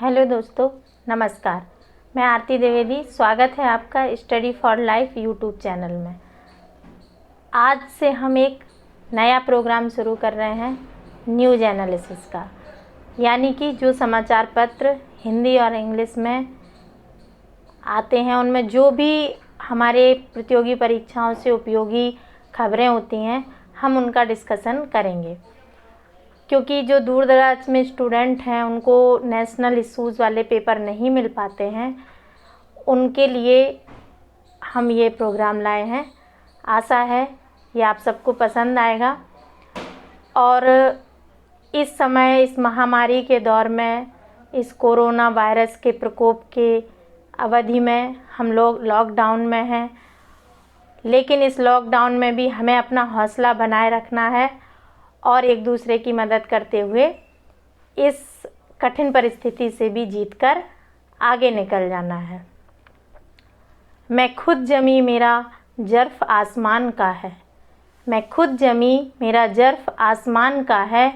Hello दोस्तों, नमस्कार। मैं आरती द्विवेदी। स्वागत है आपका study for life YouTube channel में। आज से हम एक नया प्रोग्राम शुरू कर रहे हैं न्यूज़ एनालिसिस का, यानी कि जो समाचार पत्र हिंदी और इंग्लिश में आते हैं उनमें जो भी हमारे प्रतियोगी परीक्षाओं से उपयोगी खबरें होती हैं, हम उनका डिस्कशन करेंगे। क्योंकि जो दूर दराज में स्टूडेंट हैं उनको नेशनल इश्यूज़ वाले पेपर नहीं मिल पाते हैं, उनके लिए हम ये प्रोग्राम लाए हैं। आशा है ये आप सबको पसंद आएगा। और इस समय इस महामारी के दौर में, इस कोरोना वायरस के प्रकोप के अवधि में हम लोग लॉकडाउन में हैं, लेकिन इस लॉकडाउन में भी हमें अपना हौसला बनाए रखना है और एक दूसरे की मदद करते हुए इस कठिन परिस्थिति से भी जीतकर आगे निकल जाना है। मैं खुद जमी मेरा जर्फ आसमान का है, मैं खुद जमी मेरा जर्फ आसमान का है,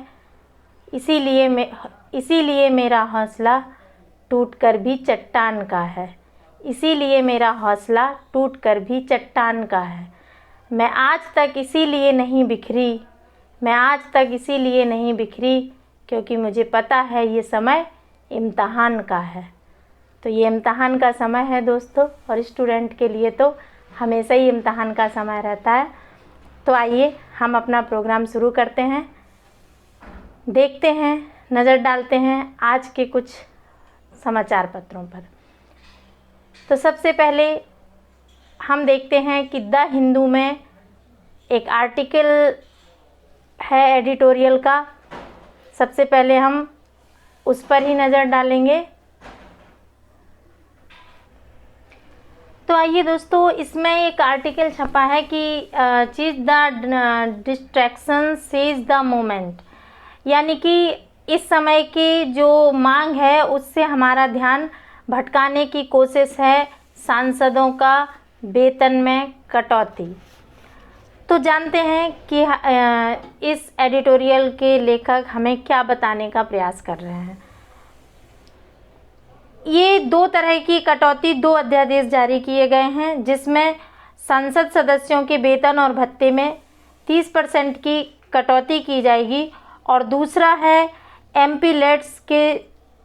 इसीलिए मेरा हौसला टूट कर भी चट्टान का है, इसीलिए मेरा हौसला टूट कर भी चट्टान का है। मैं आज तक इसीलिए नहीं बिखरी, मैं आज तक इसीलिए नहीं बिखरी क्योंकि मुझे पता है ये समय इम्तहान का है। तो ये इम्तहान का समय है दोस्तों, और स्टूडेंट के लिए तो हमेशा ही इम्तहान का समय रहता है। तो आइए हम अपना प्रोग्राम शुरू करते हैं, देखते हैं, नज़र डालते हैं आज के कुछ समाचार पत्रों पर। तो सबसे पहले हम देखते हैं कि द हिंदू में एक आर्टिकल है एडिटोरियल का। सबसे पहले हम उस पर ही नज़र डालेंगे। तो आइए दोस्तों, इसमें एक आर्टिकल छपा है कि चीज the distraction says the moment, यानी कि इस समय की जो मांग है उससे हमारा ध्यान भटकाने की कोशिश है सांसदों का वेतन में कटौती। तो जानते हैं कि इस एडिटोरियल के लेखक हमें क्या बताने का प्रयास कर रहे हैं। ये दो तरह की कटौती, दो अध्यादेश जारी किए गए हैं, जिसमें संसद सदस्यों के वेतन और भत्ते में 30% की कटौती की जाएगी। और दूसरा है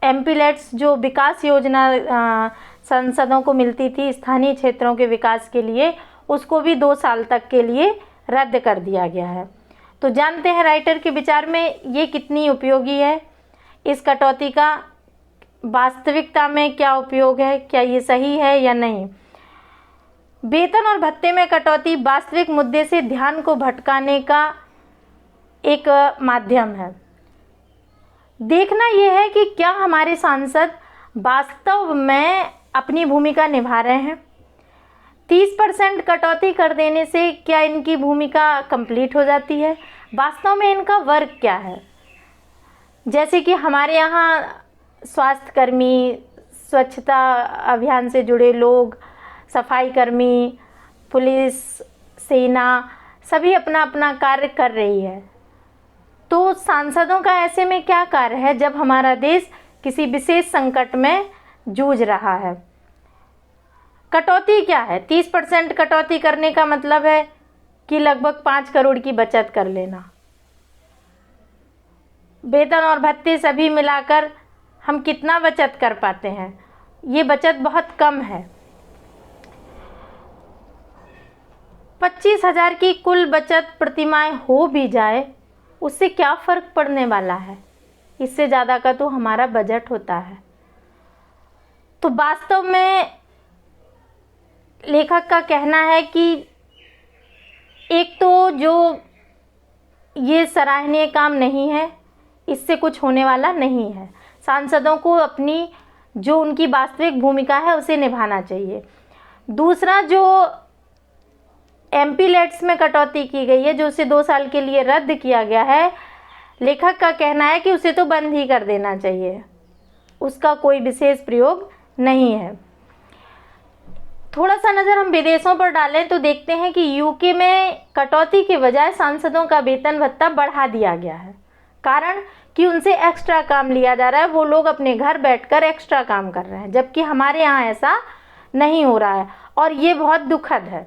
एमपीलेट्स जो विकास योजना संसदों को मिलती थी स्थानीय क्षेत्रों के विकास के लिए, उसको भी 2 साल तक के लिए रद्द कर दिया गया है। तो जानते हैं राइटर के विचार में ये कितनी उपयोगी है, इस कटौती का वास्तविकता में क्या उपयोग है, क्या ये सही है या नहीं। वेतन और भत्ते में कटौती वास्तविक मुद्दे से ध्यान को भटकाने का एक माध्यम है। देखना यह है कि क्या हमारे सांसद वास्तव में अपनी भूमिका निभा रहे हैं। 30% कटौती कर देने से क्या इनकी भूमिका कंप्लीट हो जाती है? वास्तव में इनका वर्क क्या है? जैसे कि हमारे यहाँ स्वास्थ्य कर्मी, स्वच्छता अभियान से जुड़े लोग, सफाई कर्मी, पुलिस, सेना, सभी अपना अपना कार्य कर रही है। तो सांसदों का ऐसे में क्या कार्य है जब हमारा देश किसी विशेष संकट में जूझ रहा है? कटौती क्या है? 30% कटौती करने का मतलब है कि लगभग 5 करोड़ की बचत कर लेना। वेतन और भत्ते सभी मिलाकर हम कितना बचत कर पाते हैं? ये बचत बहुत कम है। 25,000 की कुल बचत प्रतिमाह हो भी जाए, उससे क्या फ़र्क पड़ने वाला है? इससे ज़्यादा का तो हमारा बजट होता है। तो वास्तव में लेखक का कहना है कि एक तो जो ये सराहनीय काम नहीं है, इससे कुछ होने वाला नहीं है। सांसदों को अपनी जो उनकी वास्तविक भूमिका है उसे निभाना चाहिए। दूसरा, जो एमपीलेट्स में कटौती की गई है, जो उसे 2 साल के लिए रद्द किया गया है, लेखक का कहना है कि उसे तो बंद ही कर देना चाहिए, उसका कोई विशेष प्रयोग नहीं है। थोड़ा सा नज़र हम विदेशों पर डालें तो देखते हैं कि यूके में कटौती के बजाय सांसदों का वेतन भत्ता बढ़ा दिया गया है। कारण कि उनसे एक्स्ट्रा काम लिया जा रहा है, वो लोग अपने घर बैठकर एक्स्ट्रा काम कर रहे हैं, जबकि हमारे यहाँ ऐसा नहीं हो रहा है और ये बहुत दुखद है।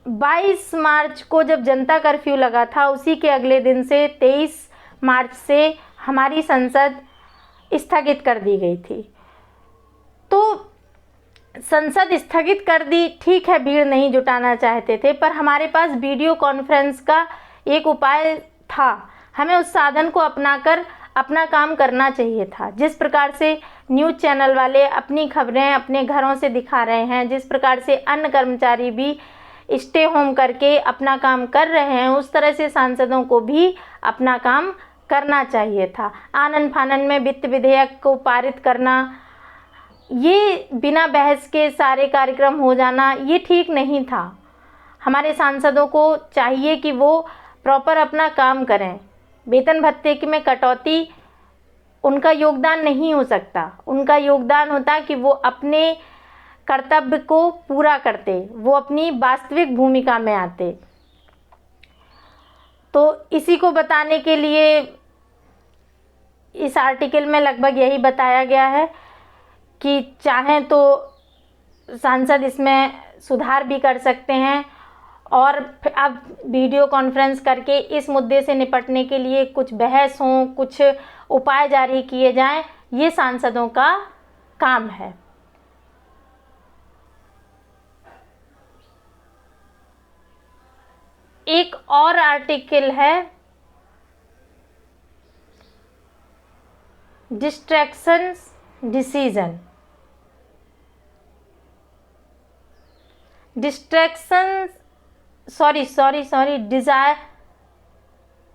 22 मार्च को जब जनता कर्फ्यू लगा था, उसी के अगले दिन से 23 मार्च से हमारी संसद स्थगित कर दी गई थी। तो संसद स्थगित कर दी, ठीक है, भीड़ नहीं जुटाना चाहते थे, पर हमारे पास वीडियो कॉन्फ्रेंस का एक उपाय था। हमें उस साधन को अपनाकर अपना काम करना चाहिए था। जिस प्रकार से न्यूज़ चैनल वाले अपनी खबरें अपने घरों से दिखा रहे हैं, जिस प्रकार से अन्य कर्मचारी भी स्टे होम करके अपना काम कर रहे हैं, उस तरह से सांसदों को भी अपना काम करना चाहिए था। आनन फानन में वित्त विधेयक को पारित करना, ये बिना बहस के सारे कार्यक्रम हो जाना, ये ठीक नहीं था। हमारे सांसदों को चाहिए कि वो प्रॉपर अपना काम करें। वेतन भत्ते में कटौती उनका योगदान नहीं हो सकता। उनका योगदान होता कि वो अपने कर्तव्य को पूरा करते, वो अपनी वास्तविक भूमिका में आते। तो इसी को बताने के लिए इस आर्टिकल में लगभग यही बताया गया है कि चाहें तो सांसद इसमें सुधार भी कर सकते हैं और अब वीडियो कॉन्फ्रेंस करके इस मुद्दे से निपटने के लिए कुछ बहस हों, कुछ उपाय जारी किए जाएं, ये सांसदों का काम है। एक और आर्टिकल है डिस्ट्रैक्शंस डिसीजन।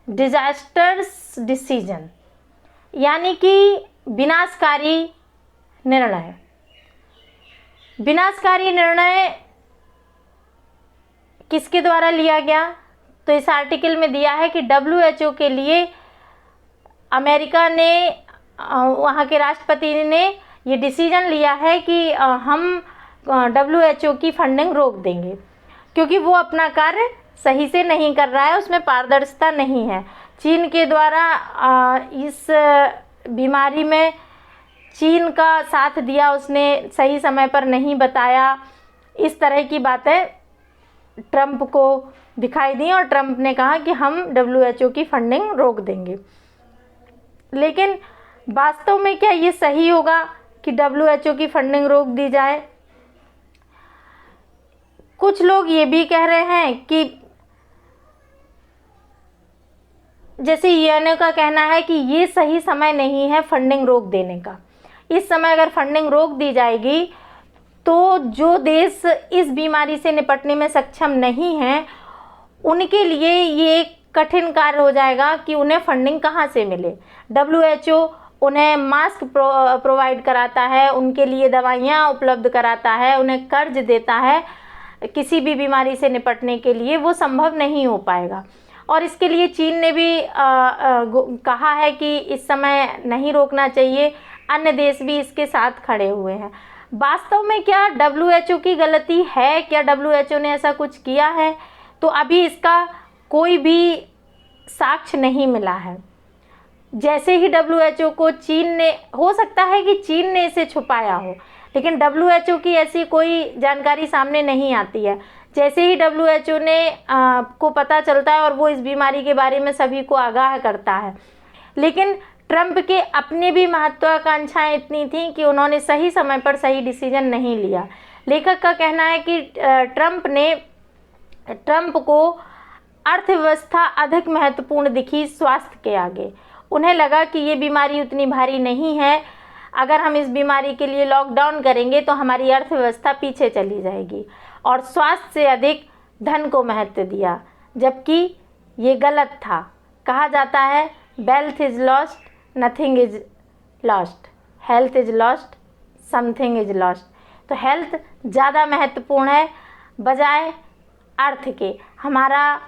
डिजास्टर्स डिसीजन, यानी कि विनाशकारी निर्णय। विनाशकारी निर्णय किसके द्वारा लिया गया? तो इस आर्टिकल में दिया है कि WHO के लिए अमेरिका ने, वहाँ के राष्ट्रपति ने ये डिसीजन लिया है कि हम WHO की फंडिंग रोक देंगे, क्योंकि वो अपना कार्य सही से नहीं कर रहा है, उसमें पारदर्शिता नहीं है। चीन के द्वारा इस बीमारी में चीन का साथ दिया, उसने सही समय पर नहीं बताया, इस तरह की बातें ट्रंप को दिखाई दी और ट्रंप ने कहा कि हम WHO की फंडिंग रोक देंगे। लेकिन वास्तव में क्या ये सही होगा कि WHO की फंडिंग रोक दी जाए? कुछ लोग ये भी कह रहे हैं कि जैसे UNO का कहना है कि ये सही समय नहीं है फंडिंग रोक देने का। इस समय अगर फंडिंग रोक दी जाएगी तो जो देश इस बीमारी से निपटने में सक्षम नहीं हैं, उनके लिए ये एक कठिन कार्य हो जाएगा कि उन्हें फंडिंग कहाँ से मिले। WHO उन्हें मास्क प्रोवाइड कराता है, उनके लिए दवाइयाँ उपलब्ध कराता है, उन्हें कर्ज देता है, किसी भी बीमारी से निपटने के लिए वो संभव नहीं हो पाएगा। और इसके लिए चीन ने भी कहा है कि इस समय नहीं रोकना चाहिए, अन्य देश भी इसके साथ खड़े हुए हैं। वास्तव में क्या WHO की गलती है? क्या WHO ने ऐसा कुछ किया है? तो अभी इसका कोई भी साक्ष्य नहीं मिला है। जैसे ही WHO को चीन ने, हो सकता है कि चीन ने इसे छुपाया हो, लेकिन WHO की ऐसी कोई जानकारी सामने नहीं आती है। जैसे ही WHO ने को पता चलता है और वो इस बीमारी के बारे में सभी को आगाह करता है। लेकिन ट्रंप के अपनी भी महत्वाकांक्षाएं इतनी थीं कि उन्होंने सही समय पर सही डिसीजन नहीं लिया। लेखक का कहना है कि ट्रंप को अर्थव्यवस्था अधिक महत्वपूर्ण दिखी स्वास्थ्य के आगे। उन्हें लगा कि ये बीमारी उतनी भारी नहीं है, अगर हम इस बीमारी के लिए लॉकडाउन करेंगे तो हमारी अर्थव्यवस्था पीछे चली जाएगी, और स्वास्थ्य से अधिक धन को महत्व दिया, जबकि ये गलत था। कहा जाता है wealth is lost, nothing is lost, health is lost, something is lost. तो हेल्थ ज़्यादा महत्वपूर्ण है बजाय अर्थ के। हमारा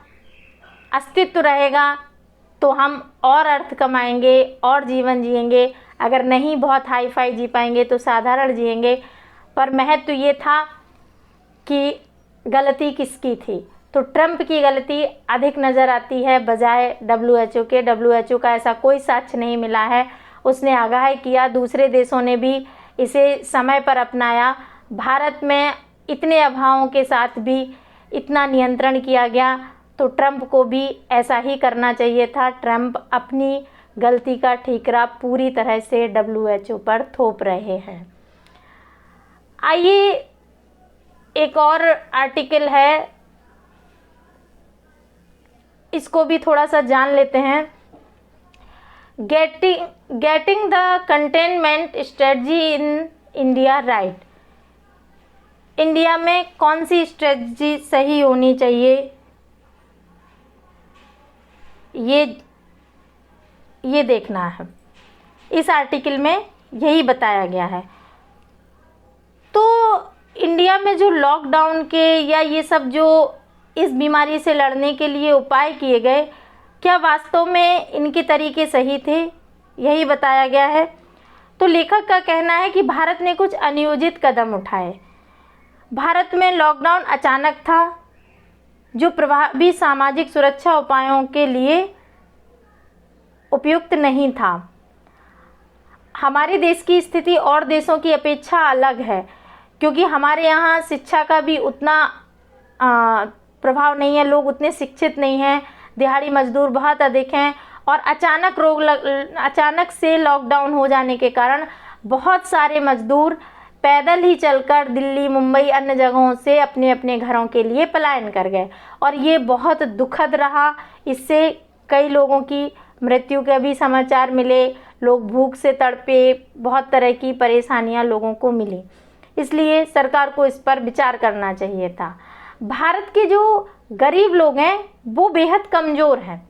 अस्तित्व रहेगा तो हम और अर्थ कमाएंगे और जीवन जिएंगे, अगर नहीं बहुत हाई फाई जी पाएंगे तो साधारण जिएंगे। पर महत्व ये था कि गलती किसकी थी? तो ट्रंप की गलती अधिक नज़र आती है बजाय WHO के। WHO का ऐसा कोई साक्ष्य नहीं मिला है। उसने आगाह किया, दूसरे देशों ने भी इसे समय पर अपनाया। भारत में इतने अभावों के साथ भी इतना नियंत्रण किया गया, तो ट्रंप को भी ऐसा ही करना चाहिए था। ट्रंप अपनी गलती का ठीकरा पूरी तरह से WHO पर थोप रहे हैं। आइए एक और आर्टिकल है, इसको भी थोड़ा सा जान लेते हैं। Getting the containment strategy in India right. India में कौन सी स्ट्रेटजी सही होनी चाहिए, ये देखना है। इस आर्टिकल में यही बताया गया है। तो इंडिया में जो लॉकडाउन के या ये सब जो इस बीमारी से लड़ने के लिए उपाय किए गए, क्या वास्तव में इनके तरीके सही थे, यही बताया गया है। तो लेखक का कहना है कि भारत ने कुछ अनियोजित कदम उठाए। भारत में लॉकडाउन अचानक था, जो प्रभावी सामाजिक सुरक्षा उपायों के लिए उपयुक्त नहीं था। हमारे देश की स्थिति और देशों की अपेक्षा अलग है, क्योंकि हमारे यहाँ शिक्षा का भी उतना प्रभाव नहीं है, लोग उतने शिक्षित नहीं हैं, दिहाड़ी मजदूर बहुत अधिक हैं, और अचानक से लॉकडाउन हो जाने के कारण बहुत सारे मजदूर पैदल ही चलकर दिल्ली, मुंबई, अन्य जगहों से अपने अपने घरों के लिए पलायन कर गए, और ये बहुत दुखद रहा। इससे कई लोगों की मृत्यु के भी समाचार मिले, लोग भूख से तड़पे, बहुत तरह की परेशानियां लोगों को मिली। इसलिए सरकार को इस पर विचार करना चाहिए था। भारत के जो गरीब लोग हैं वो बेहद कमज़ोर हैं।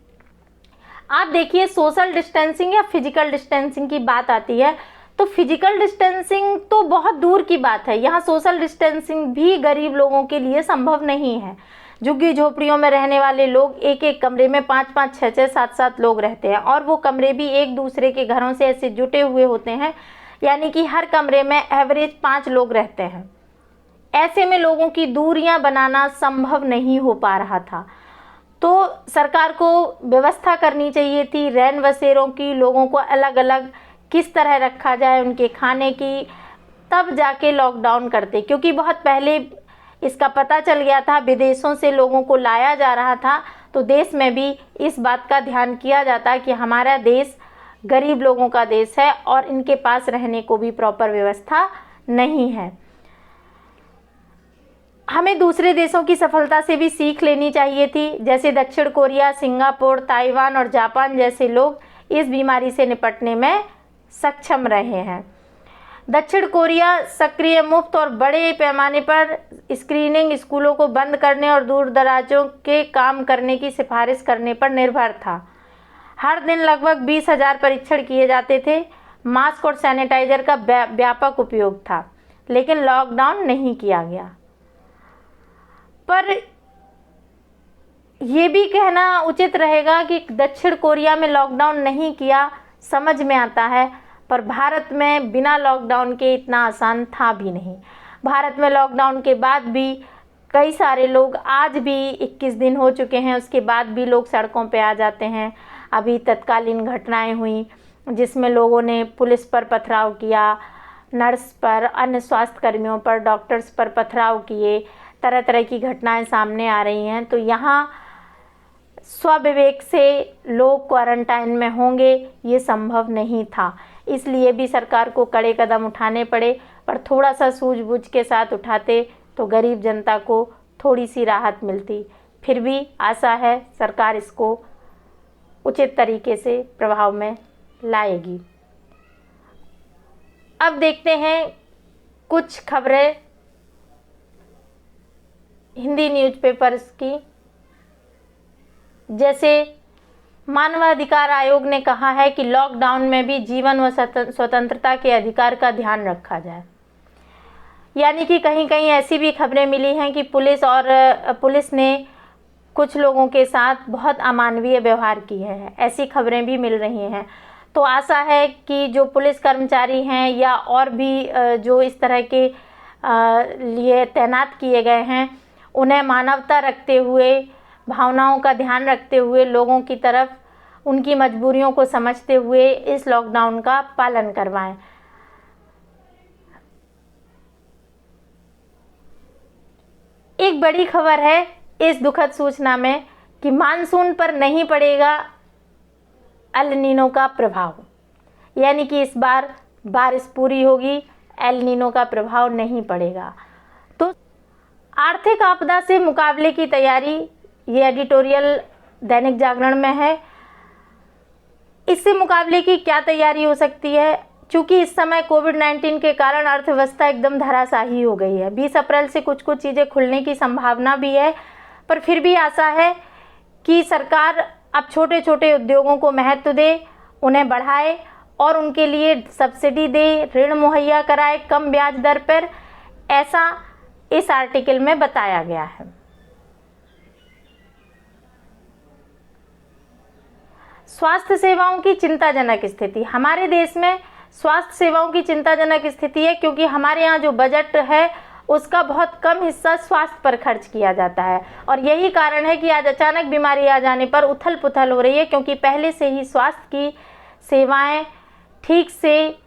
आप देखिए, सोशल डिस्टेंसिंग या फिजिकल डिस्टेंसिंग की बात आती है तो फिजिकल डिस्टेंसिंग तो बहुत दूर की बात है, यहाँ सोशल डिस्टेंसिंग भी गरीब लोगों के लिए संभव नहीं है। झुग्गी झोपड़ियों में रहने वाले लोग एक एक कमरे में 5-5, 6-6, 7-7 लोग रहते हैं, और वो कमरे भी एक दूसरे के घरों से ऐसे जुटे हुए होते हैं, यानी कि हर कमरे में एवरेज 5 लोग रहते हैं। ऐसे में लोगों की दूरियां बनाना संभव नहीं हो पा रहा था। तो सरकार को व्यवस्था करनी चाहिए थी रैन बसेरों की, लोगों को अलग अलग किस तरह रखा जाए, उनके खाने की, तब जाके लॉकडाउन करते। क्योंकि बहुत पहले इसका पता चल गया था, विदेशों से लोगों को लाया जा रहा था, तो देश में भी इस बात का ध्यान किया जाता कि हमारा देश गरीब लोगों का देश है और इनके पास रहने को भी प्रॉपर व्यवस्था नहीं है। हमें दूसरे देशों की सफलता से भी सीख लेनी चाहिए थी, जैसे दक्षिण कोरिया, सिंगापुर, ताइवान और जापान जैसे लोग इस बीमारी से निपटने में सक्षम रहे हैं। दक्षिण कोरिया सक्रिय, मुफ्त और बड़े पैमाने पर स्क्रीनिंग, स्कूलों को बंद करने और दूर दराजों के काम करने की सिफारिश करने पर निर्भर था। हर दिन लगभग 20,000 परीक्षण किए जाते थे। मास्क और सैनिटाइजर का व्यापक उपयोग था, लेकिन लॉकडाउन नहीं किया गया। पर यह भी कहना उचित रहेगा कि दक्षिण कोरिया में लॉकडाउन नहीं किया, समझ में आता है, पर भारत में बिना लॉकडाउन के इतना आसान था भी नहीं। भारत में लॉकडाउन के बाद भी कई सारे लोग, आज भी 21 दिन हो चुके हैं, उसके बाद भी लोग सड़कों पे आ जाते हैं। अभी तत्कालीन घटनाएं हुई जिसमें लोगों ने पुलिस पर पथराव किया, नर्स पर, अन्य स्वास्थ्य कर्मियों पर, डॉक्टर्स पर पथराव किए, तरह तरह की घटनाएं सामने आ रही हैं। तो यहाँ स्वविवेक से लोग क्वारंटाइन में होंगे, ये संभव नहीं था। इसलिए भी सरकार को कड़े कदम उठाने पड़े, पर थोड़ा सा सूझबूझ के साथ उठाते तो गरीब जनता को थोड़ी सी राहत मिलती। फिर भी आशा है सरकार इसको उचित तरीके से प्रभाव में लाएगी। अब देखते हैं कुछ खबरें हिंदी न्यूज़पेपर्स की। जैसे मानवाधिकार आयोग ने कहा है कि लॉकडाउन में भी जीवन व स्वतंत्रता के अधिकार का ध्यान रखा जाए। यानी कि कहीं कहीं ऐसी भी खबरें मिली हैं कि पुलिस ने कुछ लोगों के साथ बहुत अमानवीय व्यवहार किए हैं, ऐसी खबरें भी मिल रही हैं। तो आशा है कि जो पुलिस कर्मचारी हैं या और भी जो इस तरह के लिए तैनात किए गए हैं, उन्हें मानवता रखते हुए, भावनाओं का ध्यान रखते हुए, लोगों की तरफ उनकी मजबूरियों को समझते हुए इस लॉकडाउन का पालन करवाएं। एक बड़ी खबर है इस दुखद सूचना में कि मानसून पर नहीं पड़ेगा एल नीनो का प्रभाव, यानी कि इस बार बारिश पूरी होगी, एल नीनो का प्रभाव नहीं पड़ेगा। तो आर्थिक आपदा से मुकाबले की तैयारी, ये एडिटोरियल दैनिक जागरण में है। इससे मुकाबले की क्या तैयारी हो सकती है? क्योंकि इस समय कोविड-19 के कारण अर्थव्यवस्था एकदम धराशायी हो गई है। 20 अप्रैल से कुछ कुछ चीज़ें खुलने की संभावना भी है, पर फिर भी आशा है कि सरकार अब छोटे छोटे उद्योगों को महत्व दे, उन्हें बढ़ाए और उनके लिए सब्सिडी दे, ऋण मुहैया कराए कम ब्याज दर पर। ऐसा इस आर्टिकल में बताया गया है। स्वास्थ्य सेवाओं की चिंताजनक स्थिति। हमारे देश में स्वास्थ्य सेवाओं की चिंताजनक स्थिति है, क्योंकि हमारे यहाँ जो बजट है उसका बहुत कम हिस्सा स्वास्थ्य पर खर्च किया जाता है, और यही कारण है कि आज अचानक बीमारी आ जाने पर उथल पुथल हो रही है, क्योंकि पहले से ही स्वास्थ्य की सेवाएं ठीक से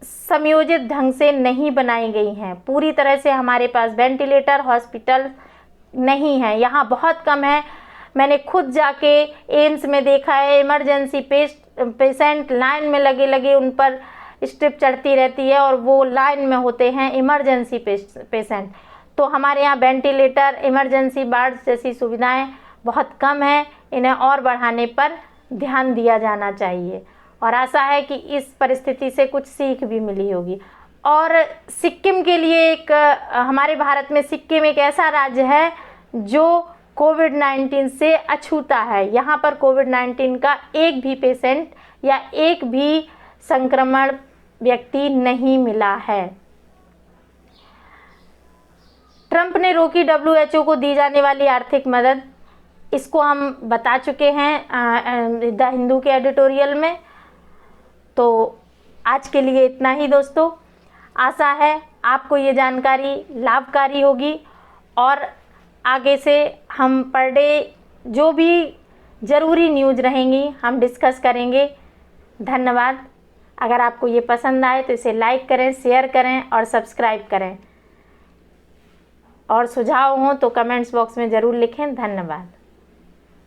समयोजित ढंग से नहीं बनाई गई हैं। पूरी तरह से हमारे पास वेंटिलेटर, हॉस्पिटल नहीं है, यहाँ बहुत कम है। मैंने खुद जाके एम्स में देखा है, इमरजेंसी पेशेंट लाइन में लगे लगे उन पर स्ट्रिप चढ़ती रहती है, और वो लाइन में होते हैं इमरजेंसी पेशेंट। तो हमारे यहाँ वेंटिलेटर, इमरजेंसी वार्ड जैसी सुविधाएं बहुत कम है, इन्हें और बढ़ाने पर ध्यान दिया जाना चाहिए, और आशा है कि इस परिस्थिति से कुछ सीख भी मिली होगी। और सिक्किम के लिए एक, हमारे भारत में सिक्किम एक ऐसा राज्य है जो कोविड-19 से अछूता है। यहाँ पर कोविड-19 का एक भी पेशेंट या एक भी संक्रमण व्यक्ति नहीं मिला है। ट्रंप ने रोकी WHO को दी जाने वाली आर्थिक मदद, इसको हम बता चुके हैं द हिंदू के एडिटोरियल में। तो आज के लिए इतना ही दोस्तों। आशा है आपको ये जानकारी लाभकारी होगी, और आगे से हम पर डे जो भी ज़रूरी न्यूज़ रहेंगी हम डिस्कस करेंगे। धन्यवाद। अगर आपको ये पसंद आए तो इसे लाइक करें, शेयर करें और सब्सक्राइब करें, और सुझाव हो तो कमेंट्स बॉक्स में ज़रूर लिखें। धन्यवाद।